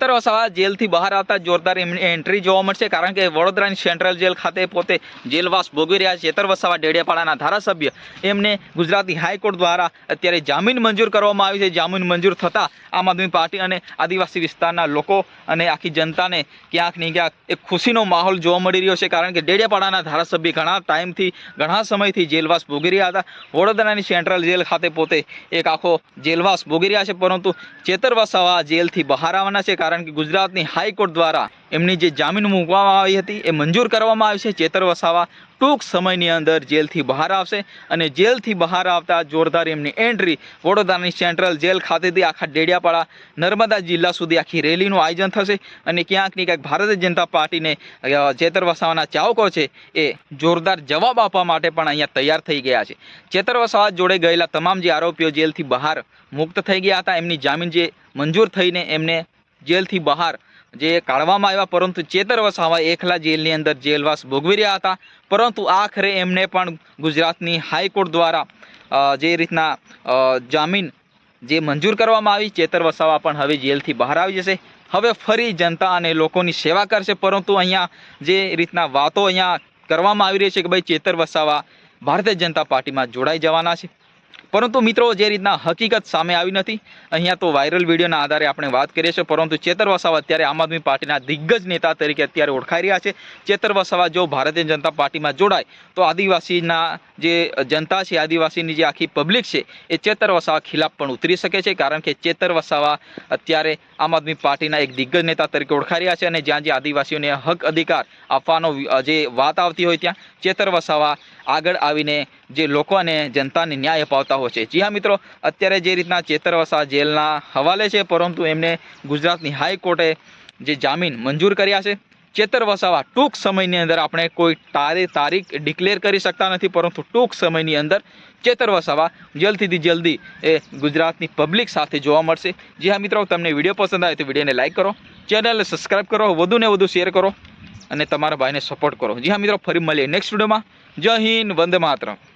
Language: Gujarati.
ચેતર વસાવા જેલથી બહાર આવતા જોરદાર એમની એન્ટ્રી જોવા મળશે, કારણ કે વડોદરાની સેન્ટ્રલ જેલ ખાતે પોતે જેલવાસ ભોગવી રહ્યા ચેતર વસાવા ડેડિયાપાડાના ધારાસભ્ય એમને ગુજરાતની હાઈકોર્ટ દ્વારા અત્યારે જામીન મંજૂર કરવામાં આવી છે। જામીન મંજૂર થતાં આમ આદમી પાર્ટી અને આદિવાસી વિસ્તારના લોકો અને આખી જનતાને ક્યાંક ને ક્યાંક એક ખુશીનો માહોલ જોવા મળી રહ્યો છે, કારણ કે ડેડિયાપાડાના ધારાસભ્ય ઘણા ટાઈમથી ઘણા સમયથી જેલવાસ ભોગવી રહ્યા હતા। વડોદરાની સેન્ટ્રલ જેલ ખાતે પોતે એક આખો જેલવાસ ભોગવી રહ્યા છે, પરંતુ ચેતર વસાવા જેલથી બહાર આવવાના છે, કારણ કે ગુજરાતની હાઈકોર્ટ દ્વારા એમની જે જામીન મૂકવામાં આવી હતી એ મંજૂર કરવામાં આવી છે। ચેતર વસાવા ટૂંક સમયની અંદર જેલથી બહાર આવશે અને જેલથી બહાર આવતા જોરદાર એમની એન્ટ્રી વડોદરાની સેન્ટ્રલ જેલ ખાતેથી આખા ડેડિયાપાડા નર્મદા જિલ્લા સુધી આખી રેલીનું આયોજન થશે અને ક્યાંક ને ક્યાંક ભારતીય જનતા પાર્ટીને ચેતર વસાવાના ચાહકો છે એ જોરદાર જવાબ આપવા માટે પણ અહીંયા તૈયાર થઈ ગયા છે। ચેતર વસાવા જોડે ગયેલા તમામ જે આરોપીઓ જેલથી બહાર મુક્ત થઈ ગયા હતા, એમની જામીન જે મંજૂર થઈને એમને જેલથી બહાર જે કાઢવામાં આવ્યા, પરંતુ ચેતર વસાવા એકલા જેલની અંદર જેલવાસ ભોગવી રહ્યા હતા, પરંતુ આખરે એમને પણ ગુજરાતની હાઈકોર્ટ દ્વારા જે રીતના જામીન જે મંજૂર કરવામાં આવી, ચેતર વસાવા પણ હવે જેલથી બહાર આવી જશે। હવે ફરી જનતા અને લોકોની સેવા કરશે, પરંતુ અહીંયા જે રીતના વાતો અહીંયા કરવામાં આવી રહી છે કે ભાઈ ચેતર વસાવા ભારતીય જનતા પાર્ટીમાં જોડાઈ જવાના છે, પરંતુ મિત્રો જે રીતના હકીકત સામે આવી નથી। અહીંયા તો વાયરલ વિડીયોના આધારે આપણે વાત કરીએ છીએ, પરંતુ ચેતર વસાવા અત્યારે આમ આદમી પાર્ટીના દિગ્ગજ નેતા તરીકે અત્યારે ઓળખાઈ રહ્યા છે। ચેતર વસાવા જો ભારતીય જનતા પાર્ટીમાં જોડાય તો આદિવાસીના જે જનતા છે, આદિવાસીની જે આખી પબ્લિક છે એ ચેતર વસાવા ખિલાફ પણ ઉતરી શકે છે, કારણ કે ચેતર વસાવા અત્યારે આમ આદમી પાર્ટીના એક દિગ્ગજ નેતા તરીકે ઓળખાઈ રહ્યા છે અને જ્યાં જે આદિવાસીઓને હક અધિકાર આપવાનો જે વાત આવતી હોય ત્યાં ચેતર વસાવા આગળ આવીને જે લોકો અને જનતાને ન્યાય અપાવતા હોય છે। જી હા મિત્રો, અત્યારે જે રીતના ચેતર વસાવા જેલના હવાલે છે, પરંતુ એમને ગુજરાતની હાઈકોર્ટે જે જામીન મંજૂર કર્યા છે। ચેતર વસાવા ટૂંક સમયની અંદર આપણે કોઈ તારીખ ડિક્લેર કરી શકતા નથી, પરંતુ ટૂંક સમયની અંદર ચેતર વસાવા જલ્દીથી જલ્દી એ ગુજરાતની પબ્લિક સાથે જોવા મળશે। જી હા મિત્રો, તમને વિડીયો પસંદ આવે તો વિડીયોને લાઇક કરો, ચેનલને સબસ્ક્રાઈબ કરો, વધુને વધુ શેર કરો અને તમારા ભાઈને સપોર્ટ કરો। જી હા મિત્રો, ફરી મળીએ નેક્સ્ટ વિડીયોમાં। જય હિન્દ, વંદે માતરમ।